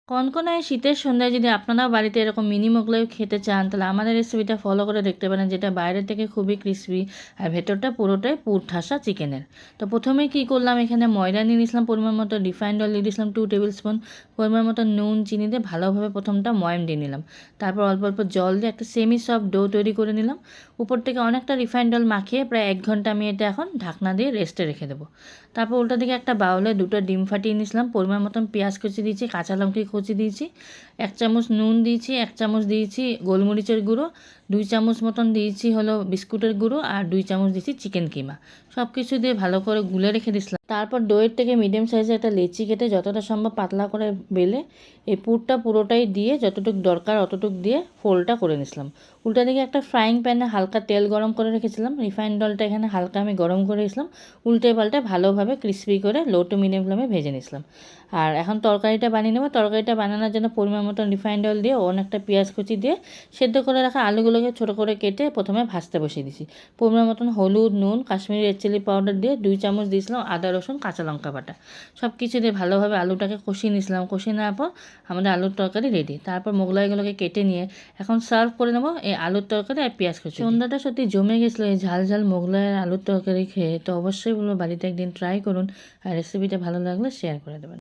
কনকনায় শীতের সন্ধ্যায় যদি আপনারাও বাড়িতে এরকম মিনি মোগলাই খেতে চান, তাহলে আমাদের রেসিপিটা ফলো করে দেখতে পারেন, যেটা বাইরে থেকে খুবই ক্রিসপি আর ভেতরটা পুরোটাই পুর ঠাসা চিকেনের। তো প্রথমেই কী করলাম, এখানে ময়দা নিয়ে নিয়েছিলাম পরিমাণ মতো, রিফাইন্ড অয়েল দিয়ে দিয়েছিলাম 2 টেবিল স্পুন, পরিমাণ মতো নুন চিনি দিয়ে ভালোভাবে প্রথমটা ময়াম দিয়ে নিলাম। তারপর অল্প অল্প জল দিয়ে একটা সেমি সফট ডো তৈরি করে নিলাম। উপর থেকে অনেকটা রিফাইন্ড অয়েল মাখিয়ে প্রায় 1 ঘন্টা আমি এটা এখন ঢাকনা দিয়ে রেস্টে রেখে দেবো। তারপর উল্টা দিকে একটা বাউলে 2টা ডিম ফাটিয়ে নিয়েছিলাম, পরিমাণ মতন পেঁয়াজ কুচি দিয়েছি, কাঁচা লঙ্কা কুচি দিয়েছি, 1 চামচ নুন দিয়েছি, 1 চামচ দিয়েছি গোলমরিচের গুঁড়ো, 2 চামচ মতন দিয়েছি হলো বিস্কুটের গুঁড়ো, আর 2 চামচ দিয়েছি চিকেন কিমা। সব কিছু দিয়ে ভালো করে গুলে রেখে দিয়েছিলাম। তারপর দইয়ের থেকে মিডিয়াম সাইজের একটা লেচি কেটে যতটা সম্ভব পাতলা করে বেলে এই পুরটা পুরোটাই দিয়ে যতটুকু দরকার অতটুকু দিয়ে ফোল্ডটা করে নিয়েছিলাম। উল্টা দিকে একটা ফ্রাইং প্যানে হালকা তেল গরম করে রেখেছিলাম, রিফাইন্ড অয়েলটা এখানে হালকা আমি গরম করে দিয়েছিলাম। উল্টে পাল্টে ভালোভাবে ক্রিস্পি করে লো টু মিডিয়াম ফ্লেমে ভেজে নিয়েছিলাম। আর এখন তরকারিটা বানিয়ে নেব। তরকারিটা বানানোর জন্য পরিমাণ মতো রিফাইন্ড অয়েল দিয়ে অনেকটা পেঁয়াজ কুচি দিয়ে সেদ্ধ করে রাখা আলুগুলোকে ছোটো করে কেটে প্রথমে ভাজতে বসিয়ে দিয়েছি। পরিমাণ মতন হলুদ, নুন, কাশ্মীরি রেড চিলি পাউডার দিয়ে 2 চামচ দিয়েছিলাম আদা রসুন কাঁচা লঙ্কা বাটা। সব কিছু দিয়ে ভালোভাবে আলুটাকে কষিয়ে নিয়েছিলাম। কষিয়ে নেওয়ার পর আমাদের আলুর তরকারি রেডি। তারপর মোগলাইগুলোকে কেটে নিয়ে এখন সার্ভ করে নেবো এই আলুর তরকারি আর পেঁয়াজ কুচি। সন্ধ্যাটা সত্যি জমে গেছিলো এই ঝাল ঝাল মোগলাই আর আলুর তরকারি খেয়ে। তো অবশ্যই বলবো বাড়িতে একদিন ট্রাই করুন, আর রেসিপিটা ভালো লাগলে শেয়ার করে দেবেন।